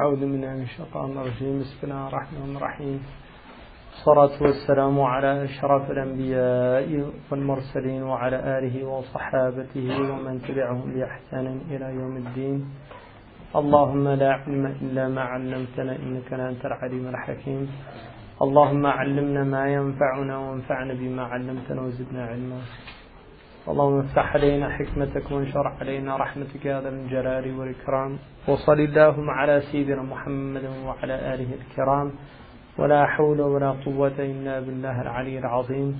أعوذ بالله من الشيطان الرجيم. بسم الله الرحمن الرحيم. الصلاة والسلام على أشرف الأنبياء والمرسلين وعلى آله وصحابته ومن تبعهم بإحسان إلى يوم الدين. اللهم لا علم إلا ما علمتنا إنك أنت العليم الحكيم. اللهم علمنا ما ينفعنا وانفعنا بما علمتنا وزدنا علما. اللهم افتح علينا حكمتك وانشر علينا رحمتك يا ذا الجلال والإكرام. وصل اللهم على سيدنا محمد وعلى آله الكرام. ولا حول ولا قوة إلا بالله العلي العظيم.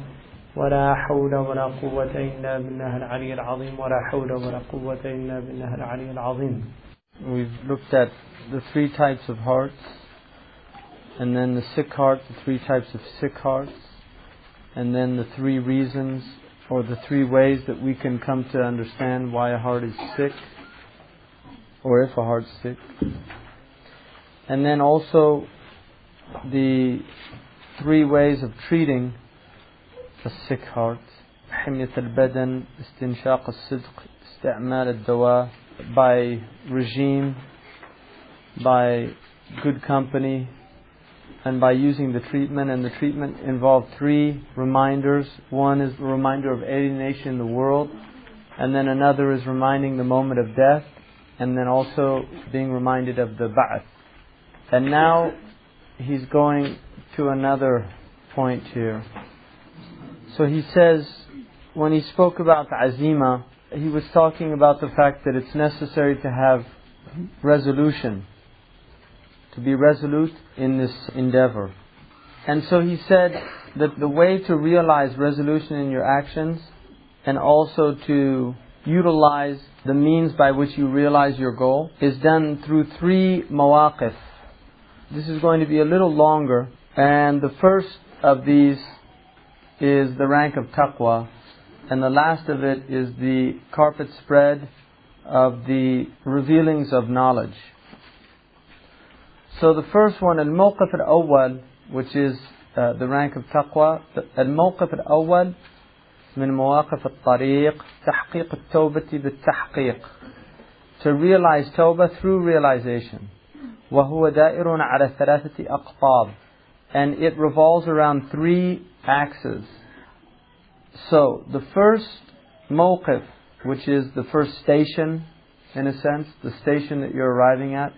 ولا حول ولا قوة إلا بالله العلي العظيم. ولا حول ولا قوة إلا بالله العلي العظيم. We've looked at the three types of hearts, and then the sick heart, the three types of sick hearts, and then the three reasons or the three ways that we can come to understand why a heart is sick, or if a heart's sick. And then also the three ways of treating a sick heart. حمية البدن, استنشاق الصدق, استعمال الدواء, by regime, by good company, and by using the treatment. And the treatment involved three reminders. One is the reminder of alienation in the world, and then another is reminding the moment of death, and then also being reminded of the ba'ath. And now he's going to another point here. So he says, when he spoke about azima, he was talking about the fact that it's necessary to have resolution, to be resolute in this endeavor. And so he said that the way to realize resolution in your actions and also to utilize the means by which you realize your goal is done through three mawaqif. This is going to be a little longer, and the first of these is the rank of taqwa, and the last of it is the carpet spread of the revealings of knowledge. So the first one, al-mawqif al-awwal, which is the rank of taqwa. Al-mawqif al-awwal min mawaqif al-tariq, tahqiq al-tawbati bil-tahqiq. To realize tawbah through realization. وهو دائر على ثلاثة أقطاب. And it revolves around three axes. So the first mawqif, which is the first station, in a sense, the station that you're arriving at,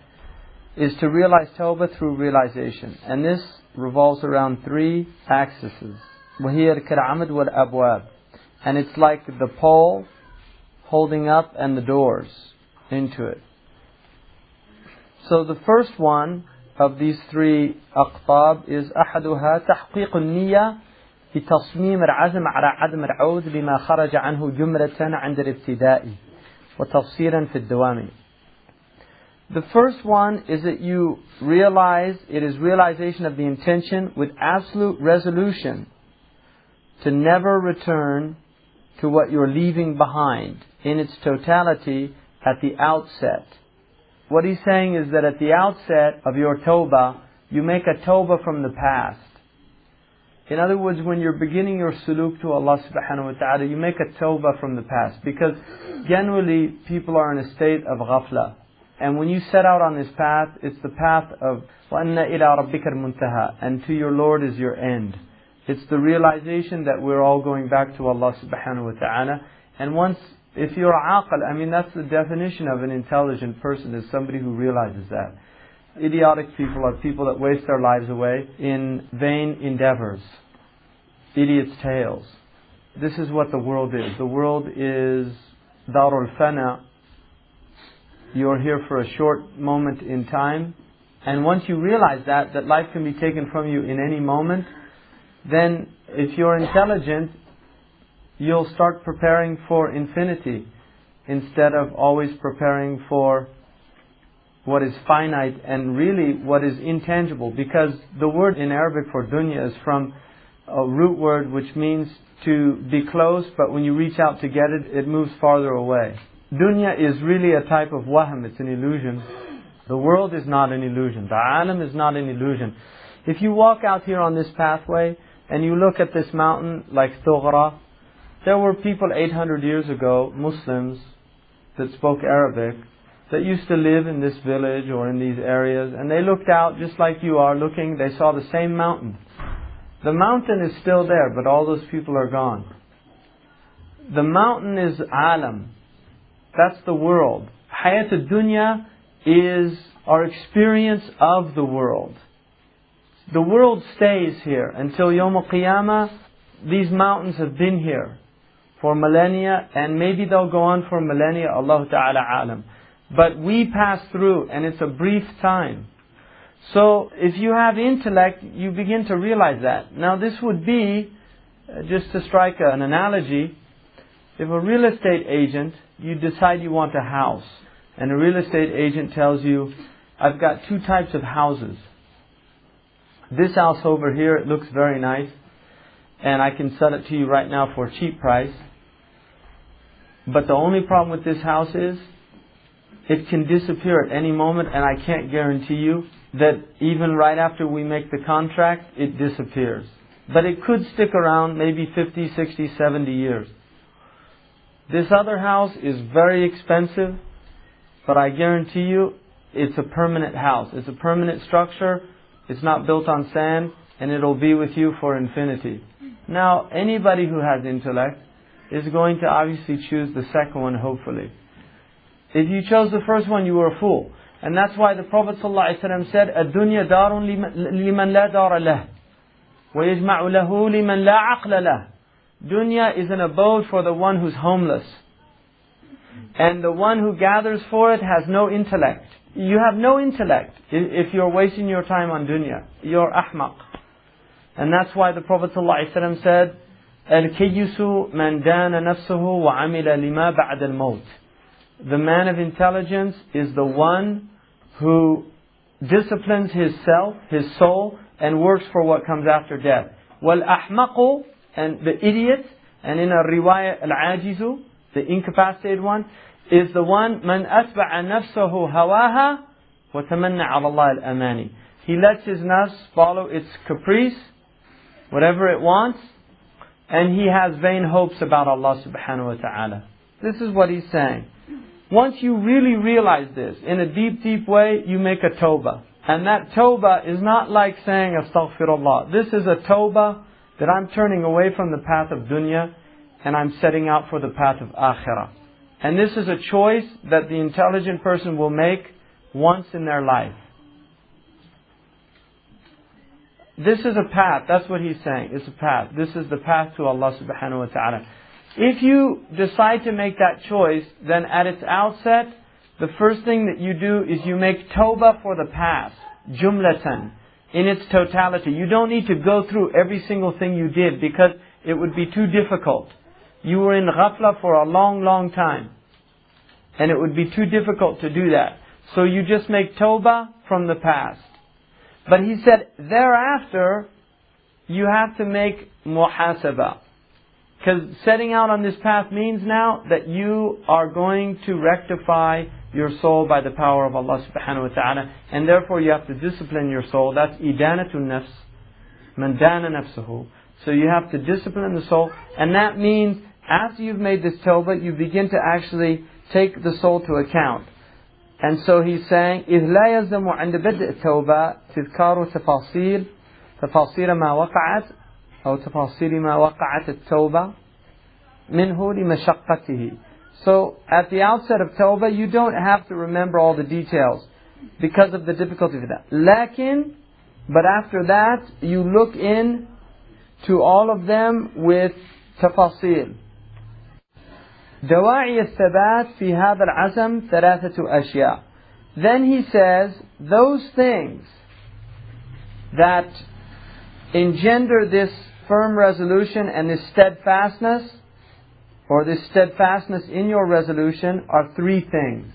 is to realize tawbah through realization. And this revolves around three axes. وهي الكرعمد والأبواب. And it's like the pole holding up and the doors into it. So the first one of these three أقطاب is أحدها تحقيق النية بتصميم العزم على عدم العود لما خرج عنه جملة عند الابتداء وتفصيلا في الدوام. The first one is that you realize, it is realization of the intention with absolute resolution to never return to what you're leaving behind in its totality at the outset. What he's saying is that at the outset of your tawbah, you make a tawbah from the past. In other words, when you're beginning your suluk to Allah subhanahu wa ta'ala, you make a tawbah from the past. Because generally, people are in a state of ghafla. And when you set out on this path, it's the path of وَأَنَّ إِلَىٰ رَبِّكَ الْمُنْتَهَى, and to your Lord is your end. It's the realization that we're all going back to Allah subhanahu wa ta'ala. And once, if you're aqal, I mean that's the definition of an intelligent person, is somebody who realizes that. Idiotic people are people that waste their lives away in vain endeavors, idiots' tales. This is what the world is. The world is darul fana. You're here for a short moment in time, and once you realize that life can be taken from you in any moment, then if you're intelligent, you'll start preparing for infinity instead of always preparing for what is finite and really what is intangible. Because the word in Arabic for dunya is from a root word which means to be close, but when you reach out to get it, it moves farther away. Dunya is really a type of wahm, it's an illusion. The world is not an illusion. The alam is not an illusion. If you walk out here on this pathway and you look at this mountain like Thughra, there were people 800 years ago, Muslims, that spoke Arabic, that used to live in this village or in these areas, and they looked out just like you are looking. They saw the same mountain. The mountain is still there, but all those people are gone. The mountain is alam. That's the world. Hayat al-dunya is our experience of the world. The world stays here until Yawm al-Qiyamah. These mountains have been here for millennia, and maybe they'll go on for millennia, Allah Ta'ala alam. But we pass through, and it's a brief time. So if you have intellect, you begin to realize that. Now this would be, just to strike an analogy, if a real estate agent, you decide you want a house, and a real estate agent tells you, I've got 2 types of houses. This house over here, it looks very nice, and I can sell it to you right now for a cheap price. But the only problem with this house is, it can disappear at any moment, and I can't guarantee you that even right after we make the contract, it disappears. But it could stick around maybe 50, 60, 70 years. This other house is very expensive, but I guarantee you, it's a permanent house. It's a permanent structure. It's not built on sand, and it'll be with you for infinity. Now, anybody who has intellect is going to obviously choose the second one, hopefully. If you chose the first one, you were a fool. And that's why the Prophet ﷺ said, الدنيا دار لمن لا دار له ويجمع له لمن لا عقل له. Dunya is an abode for the one who's homeless. And the one who gathers for it has no intellect. You have no intellect if you're wasting your time on dunya. You're ahmaq. And that's why the Prophet ﷺ said, الكيس من دان نفسه وعمل لما بعد الموت. The man of intelligence is the one who disciplines his self, his soul, and works for what comes after death. وَالْأَحْمَقُ, and the idiot, and in a riwayah al-ajizu, the incapacitated one, is the one مَنْ أَتْبَعَ نَفْسَهُ هَوَاهَا وَتَمَنَّ عَلَى اللَّهِ الْأَمَانِ. He lets his nafs follow its caprice, whatever it wants, and he has vain hopes about Allah subhanahu wa ta'ala. This is what he's saying. Once you really realize this, in a deep, deep way, you make a tawbah. And that tawbah is not like saying astaghfirullah. This is a tawbah that I'm turning away from the path of dunya and I'm setting out for the path of akhirah. And this is a choice that the intelligent person will make once in their life. This is a path. That's what he's saying. It's a path. This is the path to Allah subhanahu wa ta'ala. If you decide to make that choice, then at its outset, the first thing that you do is you make tawbah for the past, jumlatan, in its totality. You don't need to go through every single thing you did because it would be too difficult. You were in ghafla for a long, long time. And it would be too difficult to do that. So you just make tawbah from the past. But he said, thereafter, you have to make muhasabah. Because setting out on this path means now that you are going to rectify your soul by the power of Allah subhanahu wa ta'ala. And therefore you have to discipline your soul. That's idanatun nafs. Man dana nafsuhu. So you have to discipline the soul. And that means after you've made this tawbah, you begin to actually take the soul to account. And so he's saying, إذ لا يلزم عند بدء التوبة تذكار تفاصيل ما وقعت أو تفاصيل ما وقعت التوبة منه لمشقته. So at the outset of tawbah, you don't have to remember all the details because of the difficulty of that. But after that, you look in to all of them with تفاصيل. دواعي الثبات في هذا العزم ثلاثة أشياء. Then he says, those things that engender this firm resolution and this steadfastness, or this steadfastness in your resolution, are 3 things.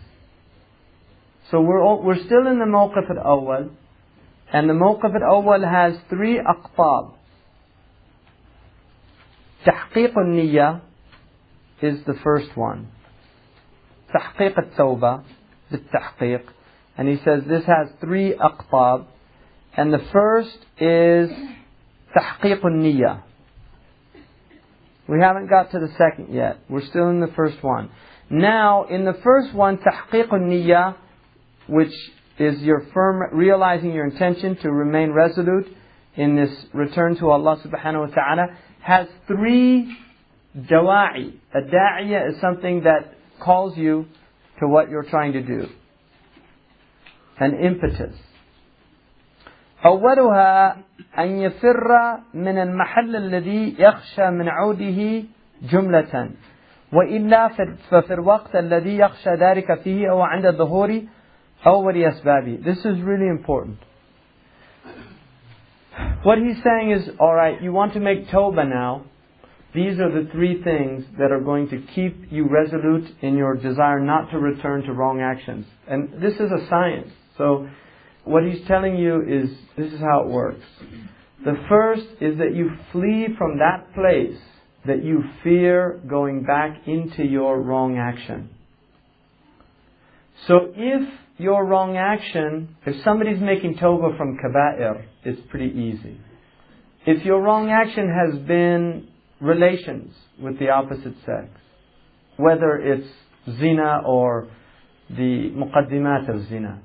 So we're still in the mawqif al-awwal, and the mawqif al-awwal has 3 aqtab. تحقيق النية is the first one. تحقيق التوبة بالتحقيق. And he says this has 3 aqtab. And the first is تحقيق النية. We haven't got to the second yet. We're still in the first one. Now, in the first one, تحقيق النية, which is your firm realizing your intention to remain resolute in this return to Allah subhanahu wa ta'ala, has 3 dawa'i. A da'iyah is something that calls you to what you're trying to do. An impetus. أولها أن يفر من المحل الذي يخشى من عوده جملة وإلا ففي الوقت الذي يخشى ذلك فيه أو عند ظهور أول أسبابه. This is really important. What he's saying is, alright, you want to make tawbah now. These are the 3 things that are going to keep you resolute in your desire not to return to wrong actions. And this is a science. So what he's telling you is, this is how it works. The first is that you flee from that place that you fear going back into your wrong action. So if your wrong action, if somebody's making tawbah from kaba'ir, it's pretty easy. If your wrong action has been relations with the opposite sex, whether it's zina or the muqaddimat of zina,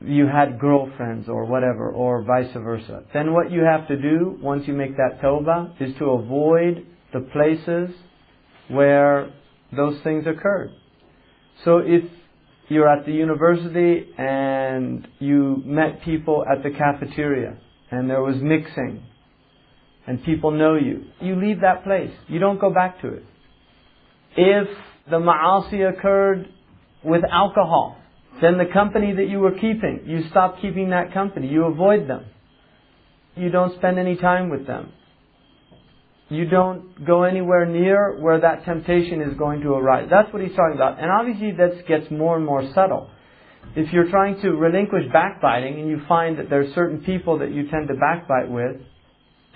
you had girlfriends or whatever, or vice versa, then what you have to do once you make that tawbah is to avoid the places where those things occurred. So if you're at the university and you met people at the cafeteria and there was mixing and people know you, you leave that place. You don't go back to it. If the ma'asi occurred with alcohol, then the company that you were keeping, you stop keeping that company. You avoid them. You don't spend any time with them. You don't go anywhere near where that temptation is going to arise. That's what he's talking about. And obviously that gets more and more subtle. If you're trying to relinquish backbiting and you find that there are certain people that you tend to backbite with,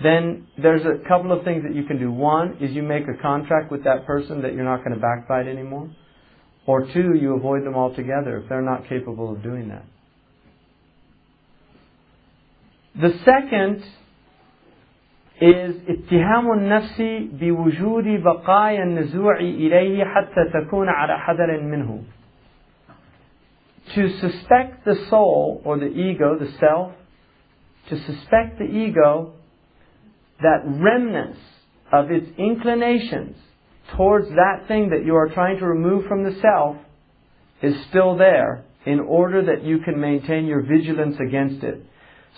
then there's a couple of things that you can do. One is you make a contract with that person that you're not going to backbite anymore. Or 2, you avoid them altogether if they're not capable of doing that. The second is اتهام النفس بوجود بقايا النزوع إليه حتى تكون على حذر منه. To suspect the soul or the ego, the self, to suspect the ego that remnants of its inclinations towards that thing that you are trying to remove from the self is still there in order that you can maintain your vigilance against it.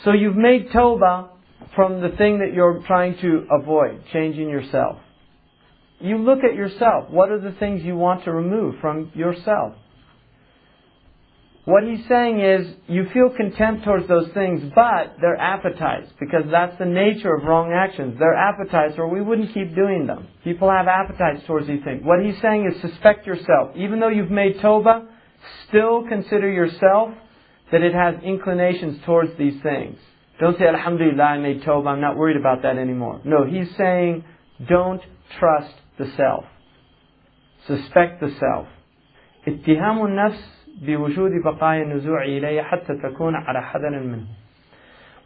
So you've made tawbah from the thing that you're trying to avoid, changing yourself. You look at yourself. What are the things you want to remove from yourself? What he's saying is, you feel contempt towards those things, but they're appetites, because that's the nature of wrong actions. They're appetites, or we wouldn't keep doing them. People have appetites towards these things. What he's saying is, suspect yourself. Even though you've made tawbah, still consider yourself that it has inclinations towards these things. Don't say, Alhamdulillah, I made tawbah, I'm not worried about that anymore. No, he's saying, don't trust the self. Suspect the self. اتهام النفس بوجود بقايا النزوع إليه حتى تكون على حذر منه.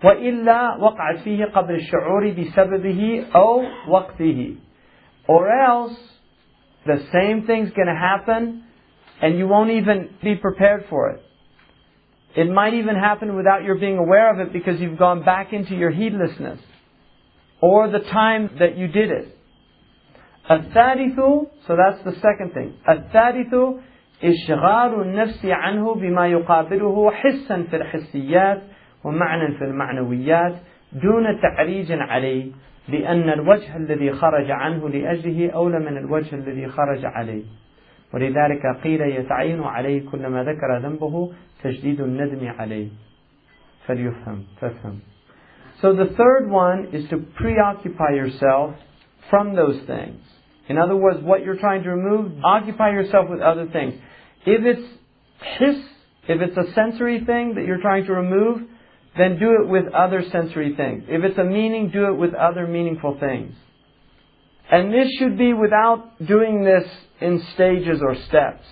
وإلا وقعت فيه قبل الشعور بسببه أو وقته. Or else, the same thing's going to happen and you won't even be prepared for it. It might even happen without your being aware of it because you've gone back into your heedlessness. Or the time that you did it. الثالث, so that's the second thing. الثالث إشغال النفس عنه بما يقابله حسا في الحسيات ومعنى في المعنويات دون تعريج عليه لأن الوجه الذي خرج عنه لأجله أولى من الوجه الذي خرج عليه ولذلك قيل يتعين عليه كلما ذكر ذنبه تجديد الندم عليه فليفهم. So the third one is to preoccupy yourself from those things. In other words, what you're trying to remove, occupy yourself with other things. If it's hiss, if it's a sensory thing that you're trying to remove, then do it with other sensory things. If it's a meaning, do it with other meaningful things. And this should be without doing this in stages or steps.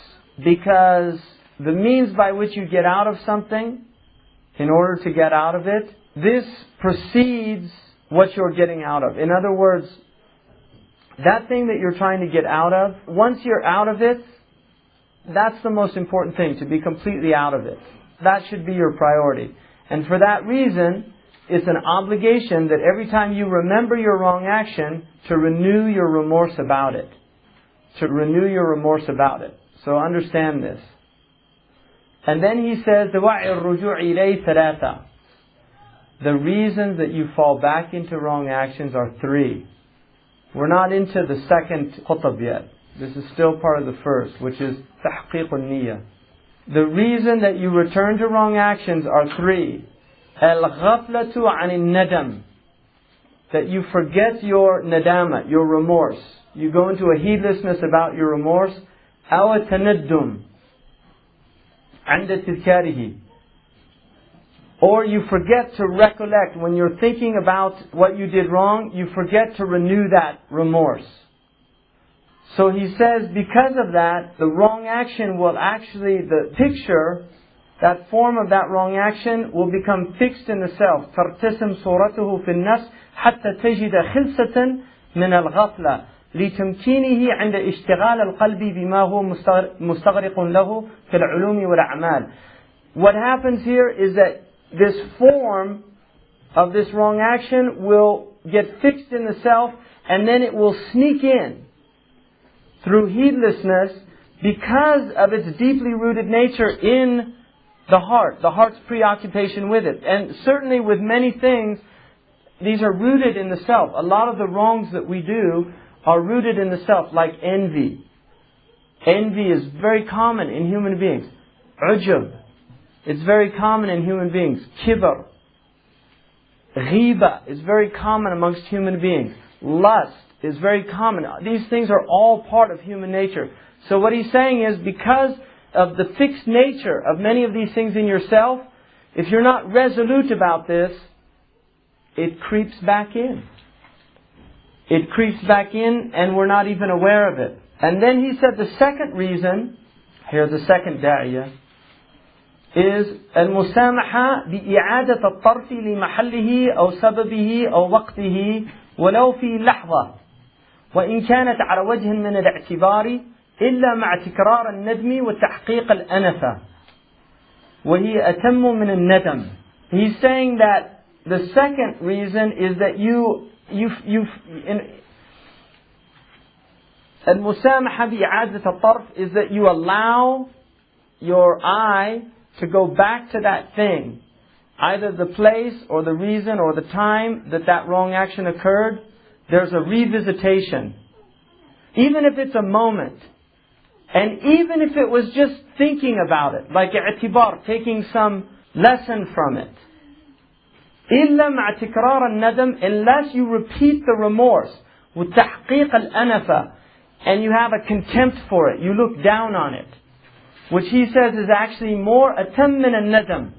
Because the means by which you get out of something, in order to get out of it, this precedes what you're getting out of. In other words, that thing that you're trying to get out of, once you're out of it, that's the most important thing, to be completely out of it. That should be your priority. And for that reason, it's an obligation that every time you remember your wrong action, to renew your remorse about it. To renew your remorse about it. So understand this. And then he says, دَوَعِّ الرُّجُوعِ إِلَيْهِ ثَلَاثًا. The reasons that you fall back into wrong actions are 3. We're not into the second khutab yet. This is still part of the first, which is تَحْقِيقُ النِّيَّةِ. The reason that you return to wrong actions are 3. الْغَفْلَةُ عَنِ النَّدَمِ. That you forget your nadama, your remorse. You go into a heedlessness about your remorse. أَوَ تَنَدُّمْ عَنْدَ تِذْكَارِهِ. Or you forget to recollect, when you're thinking about what you did wrong, you forget to renew that remorse. So he says, because of that, the wrong action will actually, the picture, that form of that wrong action will become fixed in the self. تَرْتَسِمْ صُورَتُهُ فِي النَّفْسِ حَتَّى تَجِدَ خِلْسَةً مِنَ الْغَفْلَةِ لِتَمْكِينِهِ عند اشتغال القلب بما هو مستغرق له في العلوم والأعمال. What happens here is that this form of this wrong action will get fixed in the self, and then it will sneak in through heedlessness because of its deeply rooted nature in the heart's preoccupation with it. And certainly with many things, these are rooted in the self. A lot of the wrongs that we do are rooted in the self, like envy. Envy is very common in human beings. Ujub. It's very common in human beings. Kibr. Ghiba is very common amongst human beings. Lust is very common. These things are all part of human nature. So what he's saying is, because of the fixed nature of many of these things in yourself, if you're not resolute about this, it creeps back in. It creeps back in and we're not even aware of it. And then he said the second reason, here the second da'iyah, is المسامحة بإعادة الطرف لمحله أو سببه أو وقته ولو في لحظة وإن كانت على وجه من الاعتبار إلا مع تكرار الندم وتحقيق الأنفة وهي أتم من الندم. He's saying that the second reason is that المسامحة بإعادة الطرف is that you allow your eye to go back to that thing, either the place or the reason or the time that wrong action occurred. There's a revisitation, even if it's a moment, and even if it was just thinking about it, like i'tibar, taking some lesson from it. إلا مع تكرار الندم, unless you repeat the remorse with تحقيق الأنفة, and you have a contempt for it, you look down on it, which he says is actually more atam min al-nadam.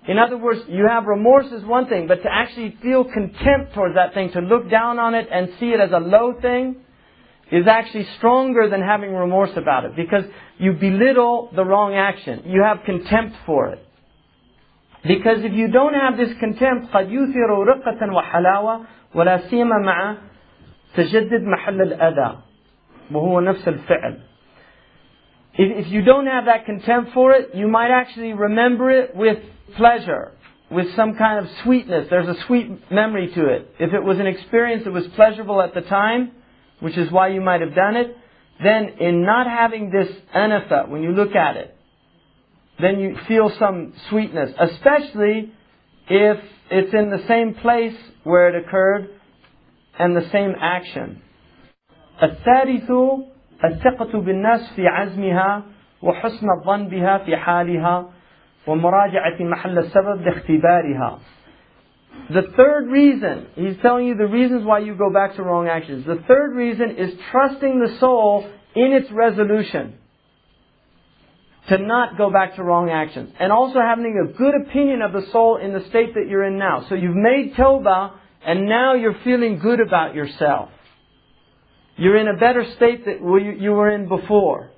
In other words, you have remorse is one thing, but to actually feel contempt towards that thing, to look down on it and see it as a low thing, is actually stronger than having remorse about it, because you belittle the wrong action. You have contempt for it. Because if you don't have this contempt, قد يثير رقة وحلاوة ولا سيما مع تجدد محل الأذى وهو نفس الفعل. If you don't have that contempt for it, you might actually remember it with pleasure, with some kind of sweetness. There's a sweet memory to it. If it was an experience that was pleasurable at the time, which is why you might have done it, then in not having this anafa, when you look at it, then you feel some sweetness, especially if it's in the same place where it occurred and the same action. الثالث الثقة بالناس في عزمها وحسن الظن بها في حالها ومراجعة محل السبب لاختبارها. The third reason, he's telling you the reasons why you go back to wrong actions. The third reason is trusting the soul in its resolution to not go back to wrong actions. And also having a good opinion of the soul in the state that you're in now. So you've made tawbah and now you're feeling good about yourself. You're in a better state that you were in before.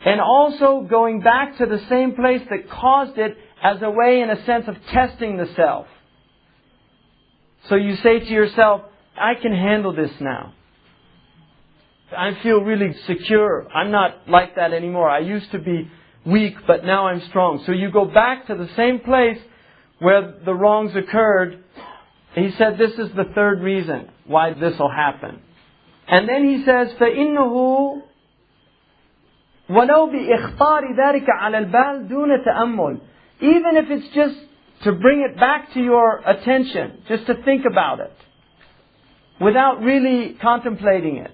And also going back to the same place that caused it as a way, in a sense, of testing the self. So you say to yourself, I can handle this now. I feel really secure. I'm not like that anymore. I used to be weak, but now I'm strong. So you go back to the same place where the wrongs occurred. He said this is the third reason why this will happen. And then he says, فَإِنَّهُ وَلَوْ بِإِخْطَارِ ذَلِكَ عَلَى الْبَالِ دُونَ تَأَمُّلٍ. Even if it's just to bring it back to your attention, just to think about it, without really contemplating it.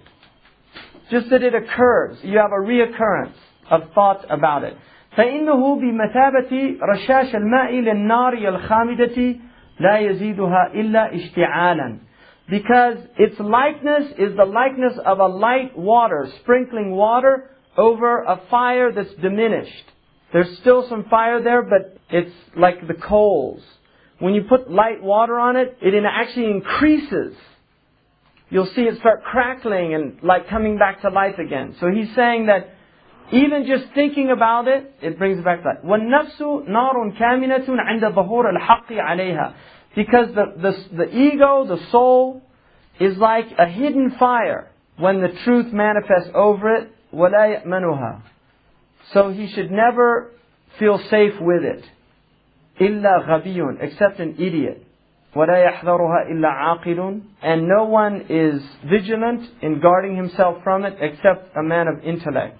Just that it occurs. You have a reoccurrence of thought about it. فإنه بمثابة رشاش الماء للنار الخامدة لا يزيدها إلا اشتعالا. Because its likeness is the likeness of a light water, sprinkling water over a fire that's diminished. There's still some fire there, but it's like the coals. When you put light water on it, it actually increases. You'll see it start crackling and like coming back to life again. So he's saying that even just thinking about it, it brings it back to life. وَالنَّفْسُ نَارٌ كَامِنَةٌ عِنْدَ ظَهُورِ الْحَقِّ عَلَيْهَا. Because the ego, the soul, is like a hidden fire when the truth manifests over it. وَلَا يَأْمَنُهَا. So he should never feel safe with it. إِلَّا غَبِيٌّ. Except an idiot. وَلَا يَحْذَرُهَا إِلَّا عَاقِلٌ. And no one is vigilant in guarding himself from it except a man of intellect.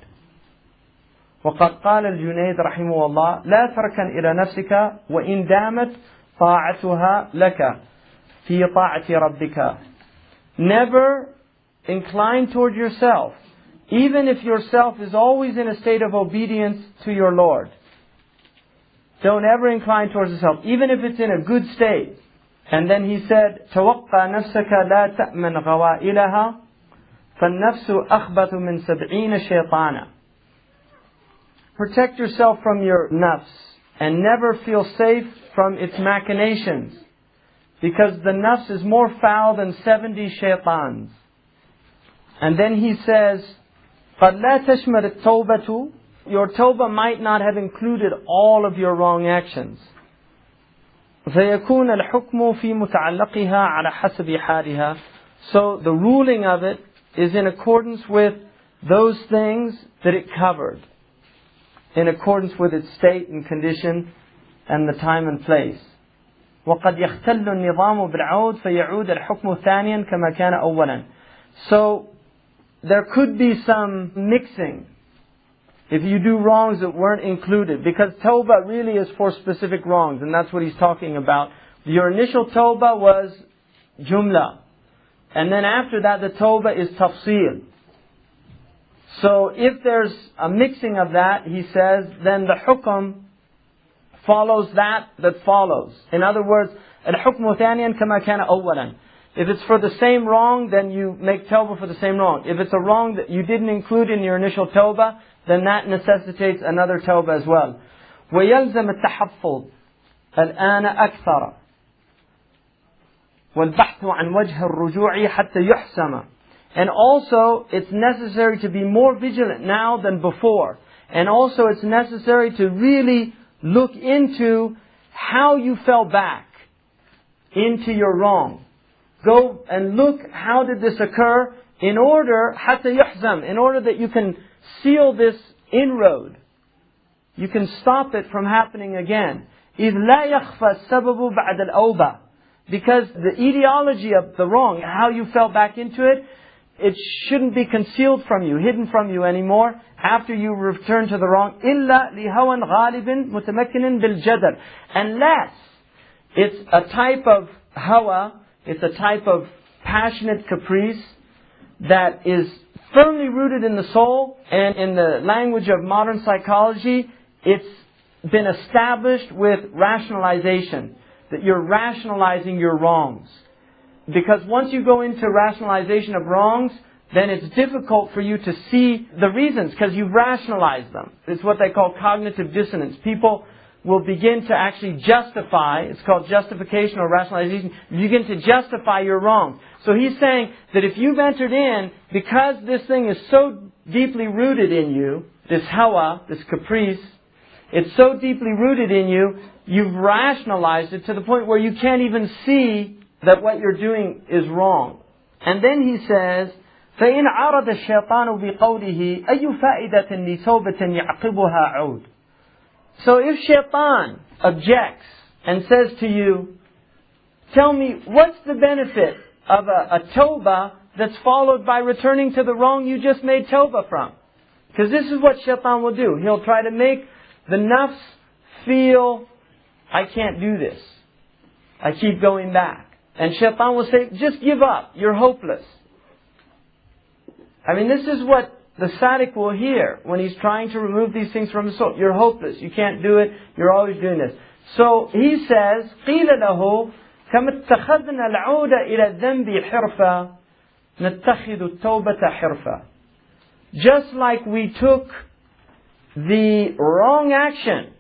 وقد قال الجنيد رحمه الله لا تركن إلى نفسك وإن دامت طاعتها لك في طاعة ربك. Never incline toward yourself, even if yourself is always in a state of obedience to your Lord. Don't ever incline towards yourself, even if it's in a good state. And then he said, توقع نفسك لا تأمن غوائلها فالنفس أخبث من 70 شيطانا. Protect yourself from your nafs and never feel safe from its machinations, because the nafs is more foul than 70 shaitans. And then he says, قَدْ لَا تَشْمَلِ التَّوْبَةُ. Your tawbah might not have included all of your wrong actions. فَيَكُونَ الْحُكْمُ فِي مُتَعَلَّقِهَا عَلَى حَسَبِ حَالِهَا. So the ruling of it is in accordance with those things that it covered, in accordance with its state and condition and the time and place. وَقَدْ يَخْتَلُّ النِّظَامُ بِالْعَوْدِ فَيَعُودَ الْحُكْمُ ثَانِيًا كَمَا كَانَ أَوَّلًا. So there could be some mixing if you do wrongs that weren't included, because tawbah really is for specific wrongs, and that's what he's talking about. Your initial tawbah was jumla, and then after that the tawbah is tafsil. So if there's a mixing of that, he says, then the hukm follows that follows. In other words, الحكم ثانيا كما كان أولا. If it's for the same wrong, then you make tawbah for the same wrong. If it's a wrong that you didn't include in your initial tawbah, then that necessitates another tawbah as well. ويلزم التحفظ الآن أكثر والبحث عن وجه الرجوع حتى يحسم. And also, it's necessary to be more vigilant now than before. And also, it's necessary to really look into how you fell back into your wrong. Go and look, how did this occur? In order, حتى يحزم, in order that you can seal this inroad. You can stop it from happening again. إذ لا يخفى السبب بعد الأوبة. Because the etiology of the wrong, how you fell back into it, it shouldn't be concealed from you, hidden from you anymore after you return to the wrong. إلا لهوى غالب متمكن بالجدل. Unless it's a type of hawa, it's a type of passionate caprice that is firmly rooted in the soul, and in the language of modern psychology, it's been established with rationalization, that you're rationalizing your wrongs. Because once you go into rationalization of wrongs, then it's difficult for you to see the reasons, because you've rationalized them. It's what they call cognitive dissonance. People will begin to actually justify, it's called justification or rationalization, you begin to justify your wrong. So he's saying that if you've entered in, because this thing is so deeply rooted in you, this hawa, this caprice, it's so deeply rooted in you, you've rationalized it to the point where you can't even see that what you're doing is wrong. And then he says, فإن عارض الشيطان بقوله أي فائدة لتوبة يعقبها عود. So if shaitan objects and says to you, tell me, what's the benefit of a tawbah that's followed by returning to the wrong you just made tawbah from? Because this is what shaitan will do. He'll try to make the nafs feel, I can't do this. I keep going back. And shaitan will say, just give up. You're hopeless. I mean, this is what the sadiq will hear when he's trying to remove these things from his soul. You're hopeless. You can't do it. You're always doing this. So he says, قِيلَ لَهُ كَمَا اتَّخَذْنَا الْعُودَ إِلَى الذَّنْبِ حِرْفًا نَتَّخِذُ التَّوْبَةَ حِرْفًا. Just like we took the wrong action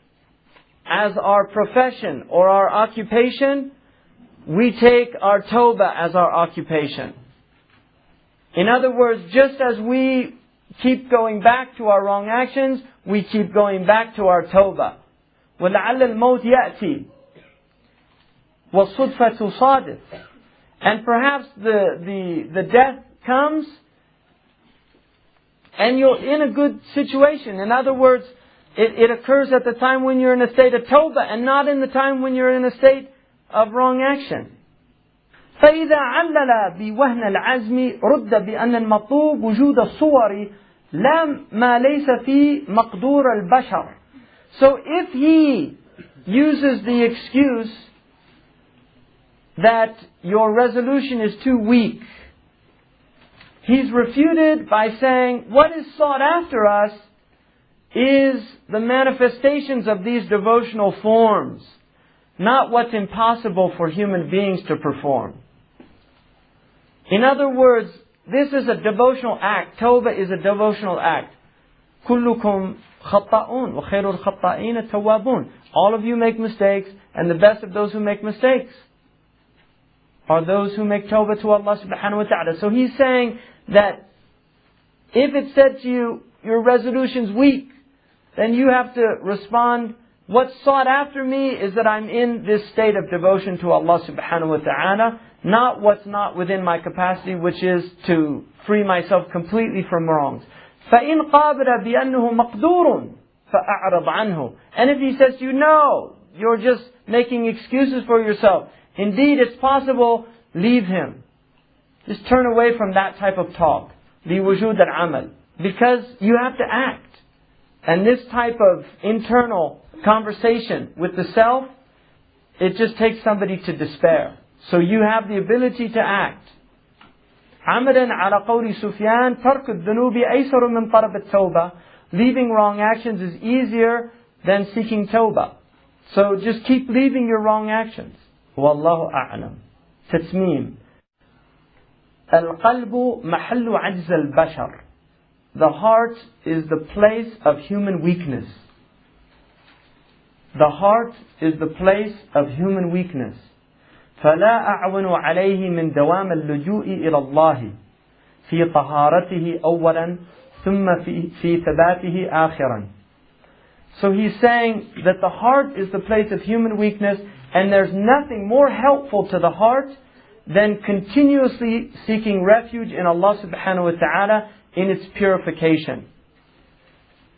as our profession or our occupation, we take our tawbah as our occupation. In other words, just as we keep going back to our wrong actions, we keep going back to our tawbah. وَلَعَلَّ الْمَوْتِ يَأْتِي وَالصُّدْفَةُ صَادِفٌ. And perhaps the death comes and you're in a good situation. In other words, it occurs at the time when you're in a state of tawbah and not in the time when you're in a state of wrong action. فإذا علل بوهن العزم رد بأن المطلوب وجود الصور لا ما ليس في مقدور البشر. So if he uses the excuse that your resolution is too weak, he's refuted by saying what is sought after us is the manifestations of these devotional forms, not what's impossible for human beings to perform. In other words, this is a devotional act. Tawbah is a devotional act. كُلُّكُمْ خَطَّئُونَ وَخَيْرُ الْخَطَّئِينَ التَّوَّابُونَ. All of you make mistakes, and the best of those who make mistakes are those who make tawbah to Allah subhanahu wa ta'ala. So he's saying that if it said to you, your resolution's weak, then you have to respond, what's sought after me is that I'm in this state of devotion to Allah subhanahu wa ta'ala, not what's not within my capacity, which is to free myself completely from wrongs. فَإِنْ قَابَلَ بِأَنَّهُ مَقْدُورٌ فَأَعْرَضْ عَنْهُ. And if he says to you, no, you're just making excuses for yourself. Indeed, it's possible, leave him. Just turn away from that type of talk. لِوُجُودَ الْعَمَلِ. Because you have to act. And this type of internal conversation with the self, it just takes somebody to despair. So you have the ability to act. عمدا على قول سفيان ترك الذنوب أيسر من طلب التوبة. Leaving wrong actions is easier than seeking tawbah. So just keep leaving your wrong actions. والله أعلم. تتميم. القلب محل عجز البشر. The heart is the place of human weakness. The heart is the place of human weakness. فلا أعون عليه من دوام اللجوء إلى الله في طهارته أولا ثم في ثباته آخرا. So he's saying that the heart is the place of human weakness, and there's nothing more helpful to the heart than continuously seeking refuge in Allah subhanahu wa ta'ala in its purification.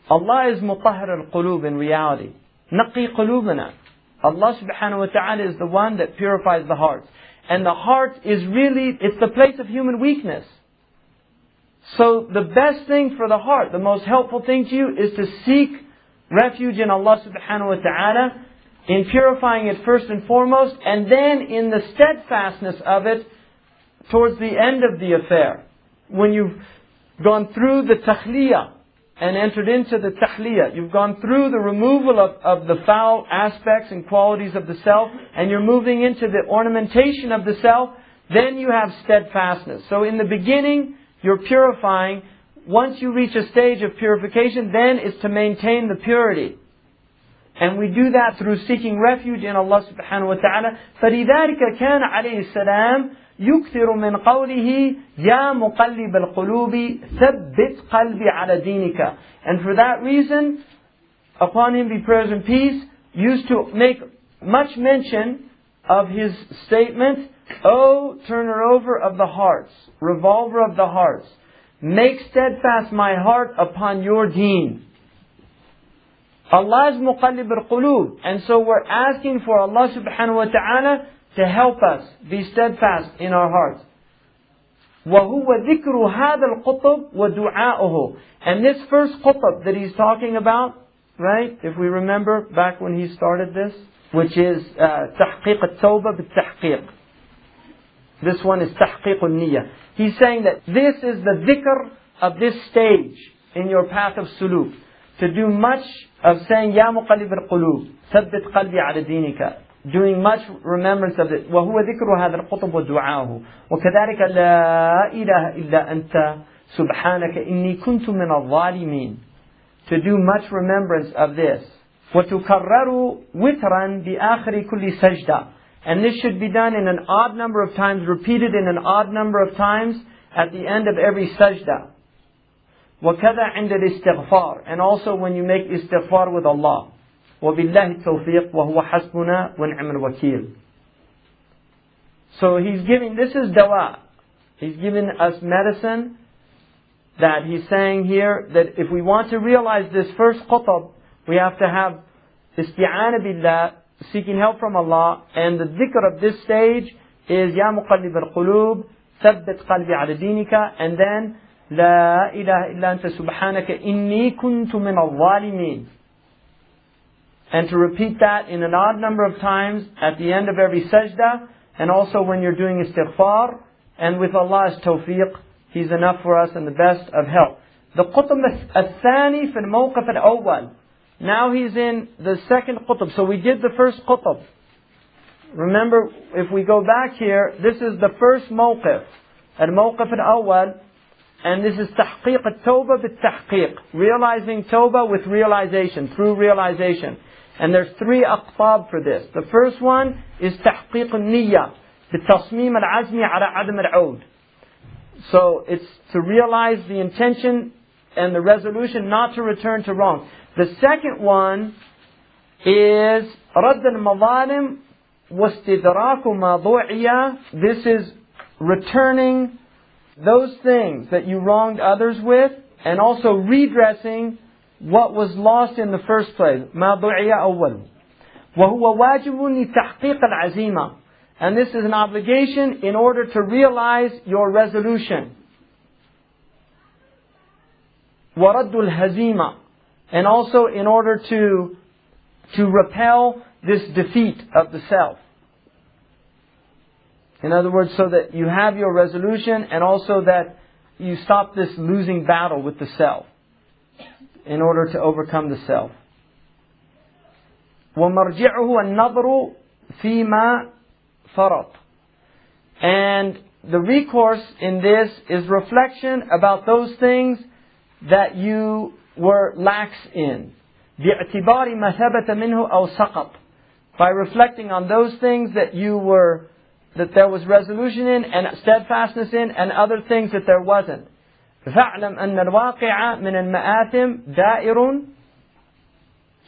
Allah is mutahhir al-qulub in reality. Naqi qulubana. Allah subhanahu wa ta'ala is the one that purifies the heart. And the heart is really, it's the place of human weakness. So the best thing for the heart, the most helpful thing to you is to seek refuge in Allah subhanahu wa ta'ala, in purifying it first and foremost, and then in the steadfastness of it towards the end of the affair. When you've gone through the takhliyah and entered into the tahliyah, you've gone through the removal of the foul aspects and qualities of the self, and you're moving into the ornamentation of the self, then you have steadfastness. So in the beginning, you're purifying. Once you reach a stage of purification, then it's to maintain the purity. And we do that through seeking refuge in Allah subhanahu wa ta'ala. فَلِذَلِكَ كَانَ عَلَيْهِ السَّلَامُ يُكْثِرُ مِنْ قَوْلِهِ يَا مُقَلِّبَ الْقُلُوبِ ثَبِّتْ قَلْبِي عَلَى دِينِكَ. And for that reason, upon him be praise and peace, used to make much mention of his statement, O turner over of the hearts, revolver of the hearts, Make steadfast my heart upon your deen. Allah is muqallib al-qulub. And so we're asking for Allah subhanahu wa ta'ala to help us be steadfast in our hearts. وَهُوَ ذِكْرُ هَذَا الْقُطُبِ وَدُعَاؤُهُ. And this first qutb that he's talking about, right, if we remember back when he started this, which is تحقيق التوبة بالتحقيق. This one is تحقيق النية. He's saying that this is the dhikr of this stage in your path of suluk. To do much of saying, يا مقلب القلوب ثبت قلبي على دينك. Doing much remembrance of it. وهو ذكر هذا القطب ودعاؤه. وكذلك لا إله إلا أنت سبحانك إني كنت من الظالمين. To do much remembrance of this. وتكرر وترا بآخر كل سجدة. And this should be done in an odd number of times, repeated in an odd number of times at the end of every sajda. وكذا عند الاستغفار. And also when you make istighfar with Allah. وبالله التوفيق وهو حسبنا ونعم الوكيل. So he's giving, this is dawa. He's giving us medicine that he's saying here that if we want to realize this first qutb, we have to have isti'ana billah, seeking help from Allah, and the dhikr of this stage is Ya muqallib al-qulub, thabbit qalbi ala dinika, and then La ilaha illa anta subhanaka inni kuntu min al-zalimin. And to repeat that in an odd number of times at the end of every sajda, and also when you're doing istighfar, and with Allah's tawfiq, He's enough for us and the best of help. The qutb al-thani fi al-mawqif al-awwal. Now he's in the second qutb. So we did the first qutb. Remember, if we go back here, this is the first mawqif. Al-mawqif al-awwal. And this is tahqiq al-tawbah bit-tahqiq. Realizing tawbah with realization, through realization. And there's three aqtab for this. The first one is tahqiq al-niyya. بِالتصميم العزم على عدم العود. So it's to realize the intention and the resolution not to return to wrong. The second one is رد المظالم واستدراك ما ضُعِيَ. This is returning those things that you wronged others with, and also redressing what was lost in the first place. ما ضُعِيَ أول. وهو واجب لتحقيق العزيمة. And this is an obligation in order to realize your resolution. وَرَدُّ الْهَزِيمَةِ. And also in order to repel this defeat of the self. In other words, so that you have your resolution, and also that you stop this losing battle with the self in order to overcome the self. وَمَرْجِعُهُ النَّظْرُ فِيمَا فرط. And the recourse in this is reflection about those things that you were lax in. بِاعْتِبَارِ مَا ثَبَتَ مِنْهُ أَوْ سَقَطَ. By reflecting on those things that that there was resolution in and steadfastness in, and other things that there wasn't. فَاعْلَمْ أَنَّ الْوَاقِعَ مِنَ الْمَآثِمِ دَائِرٌ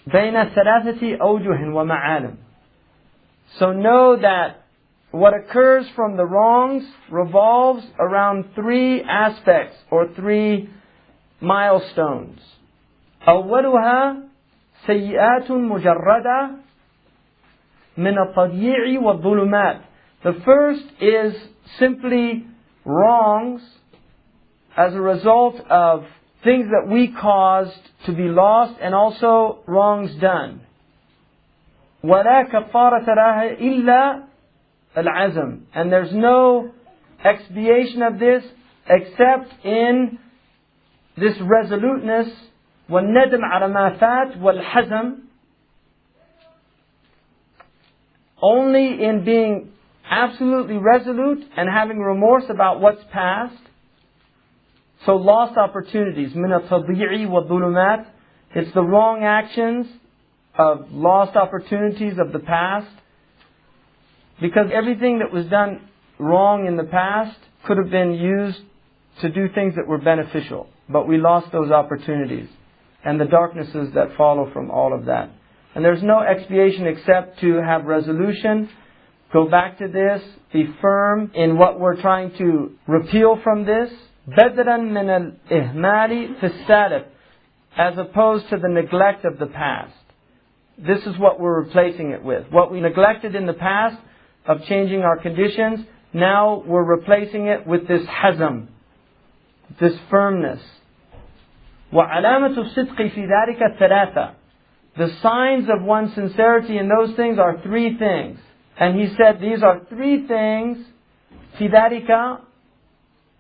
بَيْنَ ثَلَاثَةِ أَوْجُهٍ وَمَعَالِمٍ. So know that what occurs from the wrongs revolves around three aspects or three milestones. أولها سيئات مجردة من التضييع والظلمات. The first is simply wrongs as a result of things that we caused to be lost, and also wrongs done. ولا كفارة لها إلا العزم. And there's no expiation of this except in this resoluteness, والندم على ما فات والحزم. Only in being absolutely resolute and having remorse about what's past. So lost opportunities. من التضييع والظلمات. It's the wrong actions of lost opportunities of the past. Because everything that was done wrong in the past could have been used to do things that were beneficial. But we lost those opportunities. And the darknesses that follow from all of that. And there's no expiation except to have resolution. Go back to this. Be firm in what we're trying to repeal from this. بدلا من الإهمال في السالف, as opposed to the neglect of the past. This is what we're replacing it with. What we neglected in the past of changing our conditions, now we're replacing it with this hazm, this firmness. وعلامة الصدق في ذلك ثلاثة. The signs of one's sincerity in those things are three things. And he said these are three things. في ذلك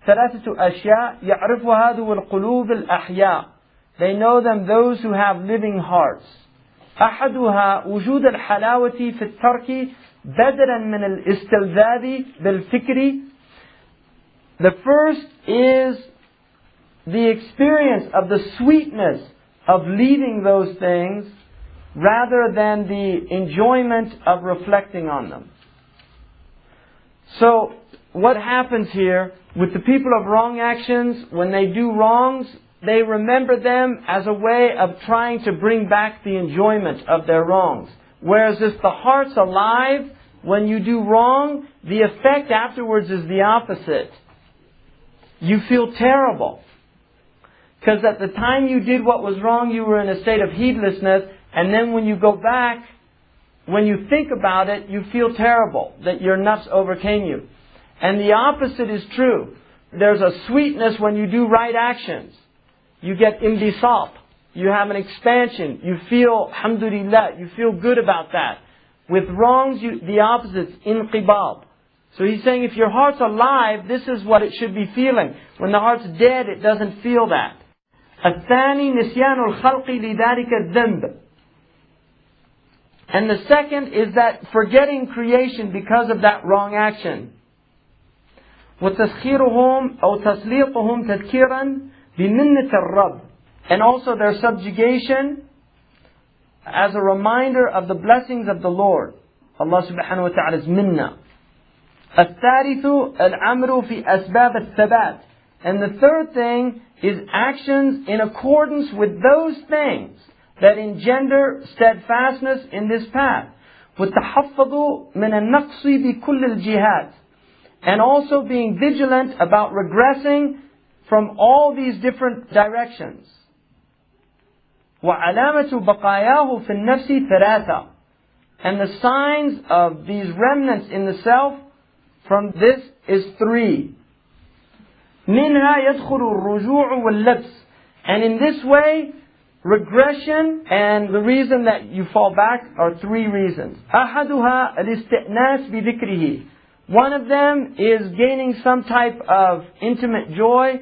ثلاثة أشياء يعرفها ذو القلوب الأحياء. They know them those who have living hearts. أحدها وجود الحلاوة في الترك بدلا من الاستلذاذ بالفكر. The first is the experience of the sweetness of leaving those things rather than the enjoyment of reflecting on them. So what happens here with the people of wrong actions, when they do wrongs, they remember them as a way of trying to bring back the enjoyment of their wrongs. Whereas if the heart's alive, when you do wrong, the effect afterwards is the opposite. You feel terrible. Because at the time you did what was wrong, you were in a state of heedlessness, and then when you go back, when you think about it, you feel terrible, that your nafs overcame you. And the opposite is true. There's a sweetness when you do right actions. You get imbisat. You have an expansion. You feel, alhamdulillah, you feel good about that. With wrongs, the opposite is inqibab. So he's saying if your heart's alive, this is what it should be feeling. When the heart's dead, it doesn't feel that. الثاني نسيان الخلق لذلك الذنب. And the second is that forgetting creation because of that wrong action. وتسخيرهم أو تسليطهم تذكيرا بمنة الرب. And also their subjugation as a reminder of the blessings of the Lord. Allah subhanahu wa ta'ala's minna. الثالث الأمر في أسباب الثبات. And the third thing is actions in accordance with those things that engender steadfastness in this path. وَالتَّحَفَّظُ مِنَ النَّقْصِ بِكُلِّ الْجِهَاتِ. And also being vigilant about regressing from all these different directions. وَعَلَامَةُ بَقَايَاهُ فِي النَّفْسِ ثَلَاثَةً. And the signs of these remnants in the self from this is three. مِنْهَا يَدْخُلُ الرُّجُوعُ وَاللَّبْسِ. And in this way, regression and the reason that you fall back are three reasons. أَحَدُهَا الْإِسْتِئْنَاسِ بِذِكْرِهِ. One of them is gaining some type of intimate joy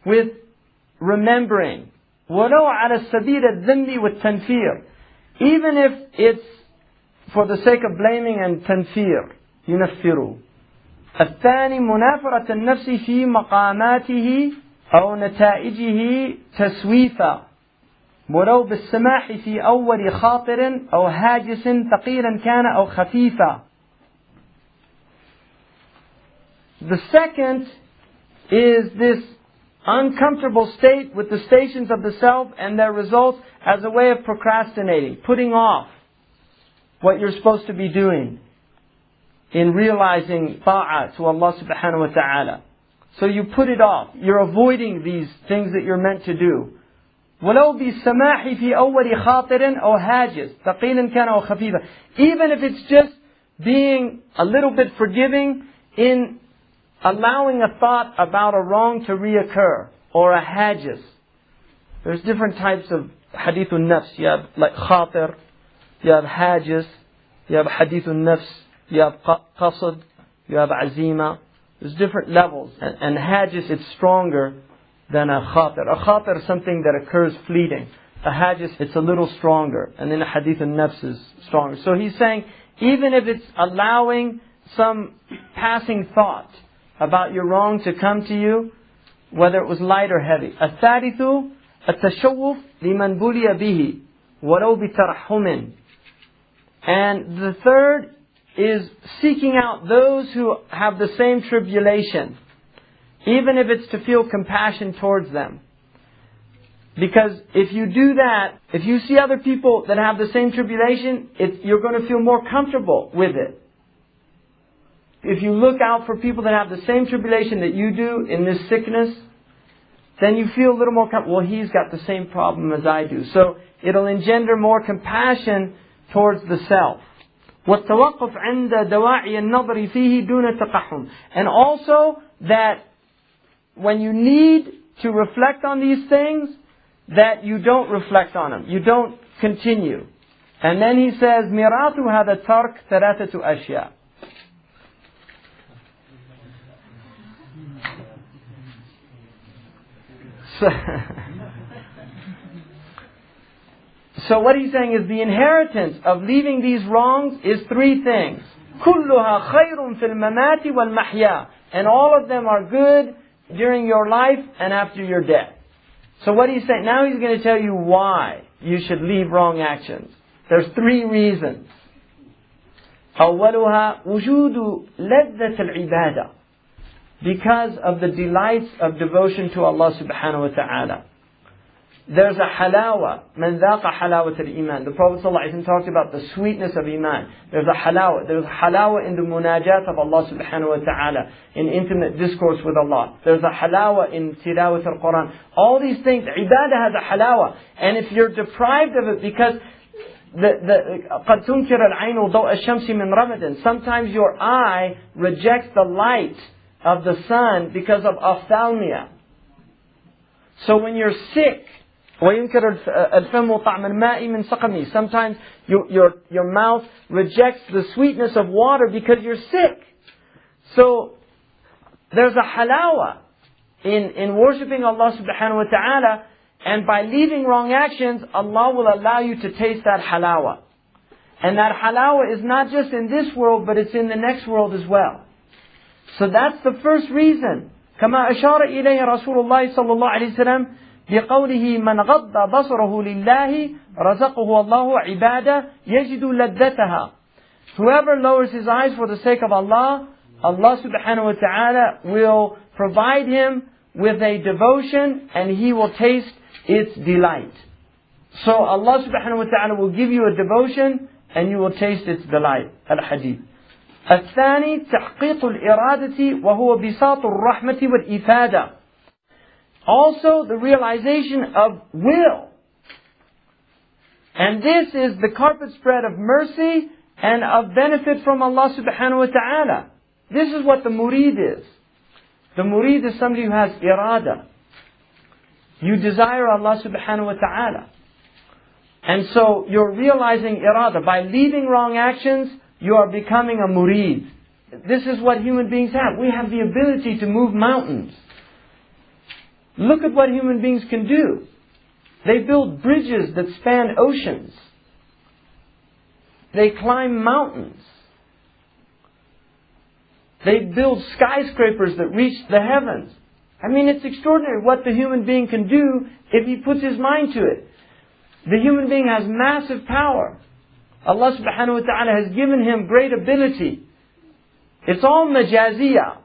with remembering. وَلَوْ عَلَى السَّبِيلِ الذَّنِّ وَالتَّنْفِيرِ. Even if it's for the sake of blaming and tanfir. يُنَفِّرُ. الثاني منافرة النفس في مقاماته أو نتائجه تسويفا ولو بالسماح في أول خاطر أو هاجس ثقيلا كان أو خفيفا. The second is this uncomfortable state with the stations of the self and their results as a way of procrastinating, putting off what you're supposed to be doing in realizing ta'ah to Allah subhanahu wa ta'ala. So you put it off. You're avoiding these things that you're meant to do. وَلَوْ بِالسَّمَاحِ فِي أَوَّلِ خَاطِرٍ أَوْ هَاجِسٍ ثَقِيلٍ كَانَ أَوْ خَفِيفًا. Even if it's just being a little bit forgiving in allowing a thought about a wrong to reoccur, or a hajis. There's different types of hadithun nafs. You have like khatir, you have hajis, you have hadithun nafs, you have qasad, you have azima. There's different levels. And hajis, it's stronger than a khatir. A khatir is something that occurs fleeting. A hajis, it's a little stronger. And then a hadithun nafs is stronger. So he's saying, even if it's allowing some passing thought about your wrong to come to you, whether it was light or heavy. الثالث التشوف لمن بلي به ولو بترحم. And the third is seeking out those who have the same tribulation, even if it's to feel compassion towards them. Because if you do that, if you see other people that have the same tribulation, you're going to feel more comfortable with it. If you look out for people that have the same tribulation that you do in this sickness, then you feel a little more, well, he's got the same problem as I do. So it'll engender more compassion towards the self. والتوقف عند دواعي النظر فيه دون تقحم. And also that when you need to reflect on these things, that you don't reflect on them. You don't continue. And then he says, ميراث هذا الترك ثلاثة أشياء. So what he's saying is the inheritance of leaving these wrongs is three things. كلها خير في الممات والمحيا. And all of them are good during your life and after your death. So what he's saying, now he's going to tell you why you should leave wrong actions. There's three reasons. أولها وجود لذة العبادة. Because of the delights of devotion to Allah subhanahu wa ta'ala. There's a halawa. من ذاق حلاوة الإيمان. The Prophet ﷺ talked about the sweetness of Iman. There's a halawa. There's a halawa in the munajat of Allah subhanahu wa ta'ala. In intimate discourse with Allah. There's a halawa in tilawat al-Quran. All these things, ibadah has a halawa. And if you're deprived of it because قد تنكر العين ضوء الشمس من رمضان. Sometimes your eye rejects the light of the sun because of ophthalmia. So when you're sick, وينكر الفم طعم الماء من سقمه. Sometimes your mouth rejects the sweetness of water because you're sick. So there's a halawa in worshipping Allah subhanahu wa ta'ala, and by leaving wrong actions, Allah will allow you to taste that halawa. And that halawa is not just in this world, but it's in the next world as well. So that's the first reason. كما أشار إليه رسول الله صلى الله عليه وسلم بقوله من غض بصره لله رزقه الله عبادة يجد لذتها. Whoever lowers his eyes for the sake of Allah, Allah subhanahu wa ta'ala will provide him with a devotion and he will taste its delight. So Allah subhanahu wa ta'ala will give you a devotion and you will taste its delight. Al-Hadith. الثاني تحقيق الإرادة وهو بساط الرحمة والإفادة. Also the realization of will. And this is the carpet spread of mercy and of benefit from Allah subhanahu wa ta'ala. This is what the murid is. The murid is somebody who has irada. You desire Allah subhanahu wa ta'ala. And so you're realizing irada. By leaving wrong actions, you are becoming a murid. This is what human beings have. We have the ability to move mountains. Look at what human beings can do. They build bridges that span oceans. They climb mountains. They build skyscrapers that reach the heavens. I mean, it's extraordinary what the human being can do if he puts his mind to it. The human being has massive power. Allah subhanahu wa ta'ala has given him great ability. It's all majaziyah.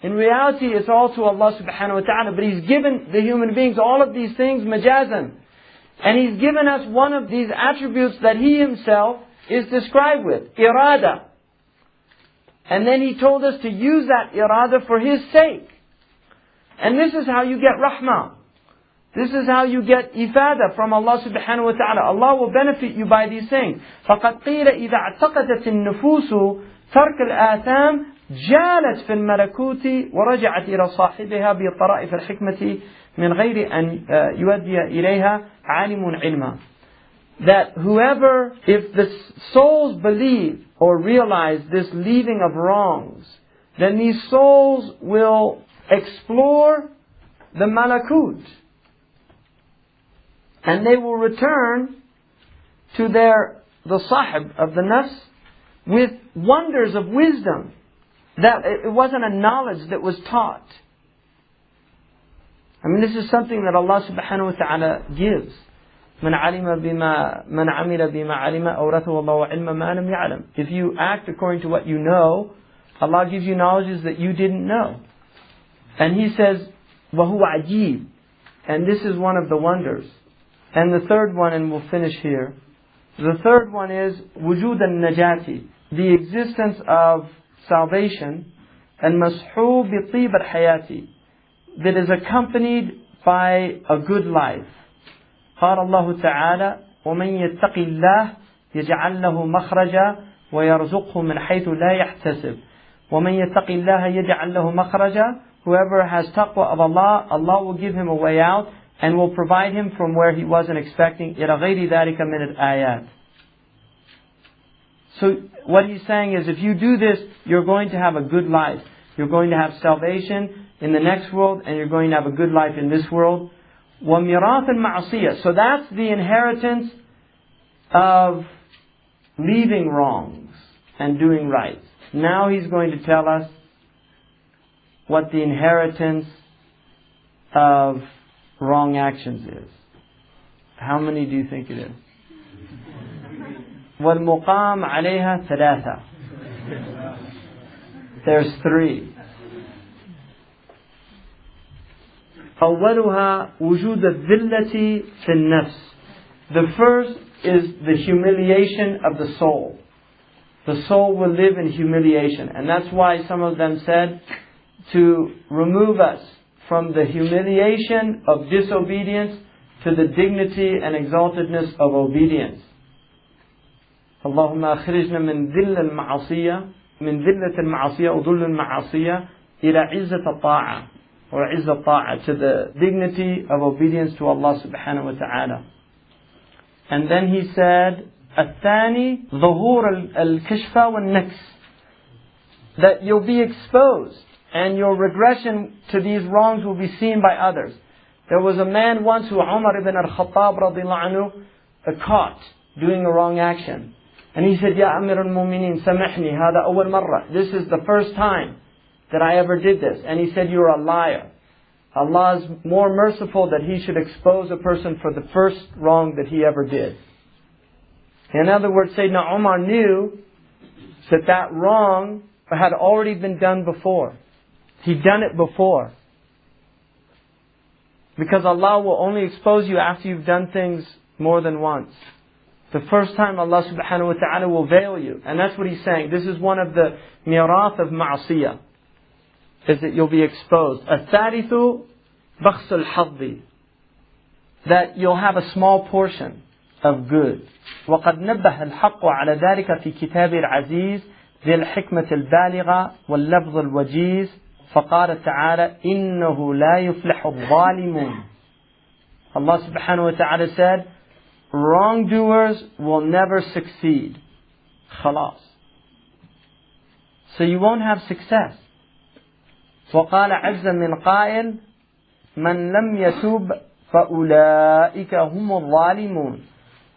In reality, it's all to Allah subhanahu wa ta'ala. But He's given the human beings all of these things majazan. And He's given us one of these attributes that He Himself is described with. Irada. And then He told us to use that irada for His sake. And this is how you get rahmah. This is how you get ifada from Allah subhanahu wa ta'ala. Allah will benefit you by these things. فَقَدْ قِيلَ إِذَا اعْتَقَدَتِ النُّفُوسُ تَرْكَ الْآثَامِ جالت في الملكوت ورجعت إلى صاحبها بطرائف الحكمة من غير أن يؤدي إليها عالم علما. That whoever, if the souls believe or realize this leaving of wrongs, then these souls will explore the malakut. And they will return to the sahib of the nafs with wonders of wisdom. That it wasn't a knowledge that was taught. I mean, this is something that Allah subhanahu wa ta'ala gives. من عمل بما علم أورثه الله علم ما لم يعلم. If you act according to what you know, Allah gives you knowledges that you didn't know. And He says, وَهُوَ عَجِيبٌ. And this is one of the wonders. And the third one, and we'll finish here. The third one is وجود النجاة. The existence of salvation. المسحوب بطيب الحياة. that is accompanied by a good life. قال الله تعالى ومن يتق الله يجعل له مخرجا ويرزقه من حيث لا يحتسب. ومن يتق الله يجعل له مخرجا. Whoever has taqwa of Allah, Allah will give him a way out and will provide him from where he wasn't expecting. إلى غير ذلك من الآيات. So what he's saying is, if you do this, you're going to have a good life. You're going to have salvation in the next world, and you're going to have a good life in this world. وَمِرَاث الْمَعْصِيَةِ. So that's the inheritance of leaving wrongs and doing right. Now he's going to tell us what the inheritance of wrong actions is. How many do you think it is? وَالْمُقَامْ عَلَيْهَا ثَلَاثَةً. There's 3. أولها وجود الذلة في النفس. The first is the humiliation of the soul. The soul will live in humiliation. And that's why some of them said to remove us from the humiliation of disobedience to the dignity and exaltedness of obedience. اللهم أخرجنا من ذل المعصية من ذلة المعصية وذل المعصية إلى عزة الطاعة or عزة الطاعة, to the dignity of obedience to Allah subhanahu wa ta'ala. And then he said الثاني ظهور الكشف والنكس, that you'll be exposed and your regression to these wrongs will be seen by others. There was a man once who Umar ibn al-Khattab radiallahu anhu caught doing a wrong action. And he said, Ya Amir al-Mu'mineen, samihni, hada awwal marra. This is the first time that I ever did this. And he said, you're a liar. Allah is more merciful that He should expose a person for the first wrong that he ever did. In other words, Sayyidina Umar knew that that wrong had already been done before. He'd done it before. Because Allah will only expose you after you've done things more than once. The first time Allah subhanahu wa ta'ala will veil you. And that's what he's saying. This is one of the mirath of ma'asiyah, is that you'll be exposed. الثالث بخس الحظ, that you'll have a small portion of good. وقد نبه الحق على ذلك في كتاب العزيز ذي الحكمة البالغة واللفظ الوجيز فقال تعالى إنه لا يفلح الظالمون. Allah subhanahu wa ta'ala said, wrongdoers will never succeed. خلاص. So you won't have success. وقال عز من قائل من لم يتوب فأولئك هم الظالمون.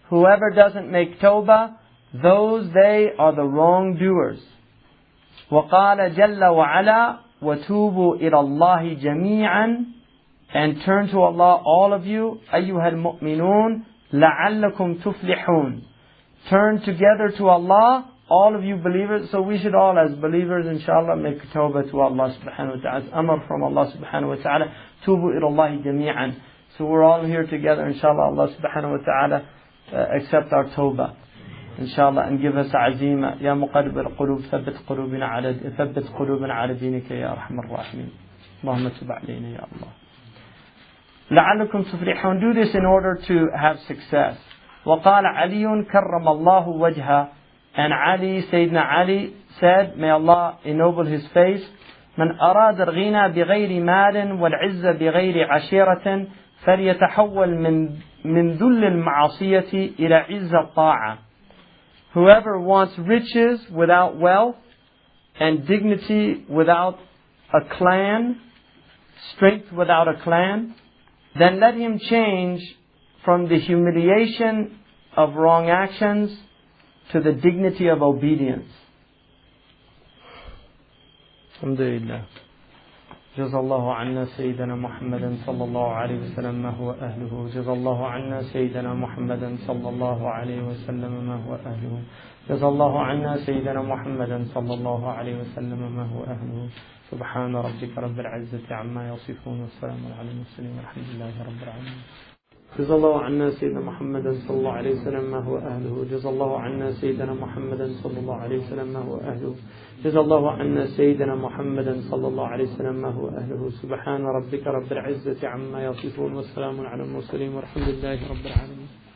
Whoever doesn't make tawbah, those they are the wrongdoers. وقال جل وعلا وتوبوا إلى الله جميعا, and turn to Allah all of you, أيها المؤمنون لعلكم تفلحون. Turn together to Allah, all of you believers. So we should all as believers inshallah make tawbah to Allah subhanahu wa ta'ala. It's amr from Allah subhanahu wa ta'ala. Tubu ilallahi jami'an. So we're all here together inshallah. Allah subhanahu wa ta'ala accept our tawbah inshallah and give us azima. Ya muqallib al-qulub thabbit qulubana ala dinika ya arhamar rahimin. Allahumma tub alayna ya Allah. لعلكم تفلحون. Do this in order to have success. وقال علي كرم الله وجهه. And Ali, Sayyidina Ali said, may Allah ennoble his face, من أراد الغنى بغير مال والعزة بغير عشيرة فليتحول من ذل المعصية إلى عز الطاعة. Whoever wants riches without wealth and dignity without a clan, strength without a clan, then let him change from the humiliation of wrong actions to the dignity of obedience. Alhamdulillah. جزا الله عنا سيدنا محمدا صلى الله عليه وسلم ما هو أهله. جزا الله عنا سيدنا محمدا صلى الله عليه وسلم ما هو أهله. جزا الله عنا سيدنا محمدا صلى الله عليه وسلم ما هو أهله. سبحان ربك رب العزة عما يصفون والسلام على المرسلين والحمد لله رب العالمين. جزا الله عنا سيدنا محمدا صلى الله عليه وسلم ما هو أهله. جزا الله عنا سيدنا محمدا صلى الله عليه وسلم ما هو أهله. جزا الله عنا سيدنا محمدا صلى الله عليه وسلم ما هو أهله. سبحان ربك رب العزة عما يصفون والسلام على المرسلين والحمد لله رب العالمين.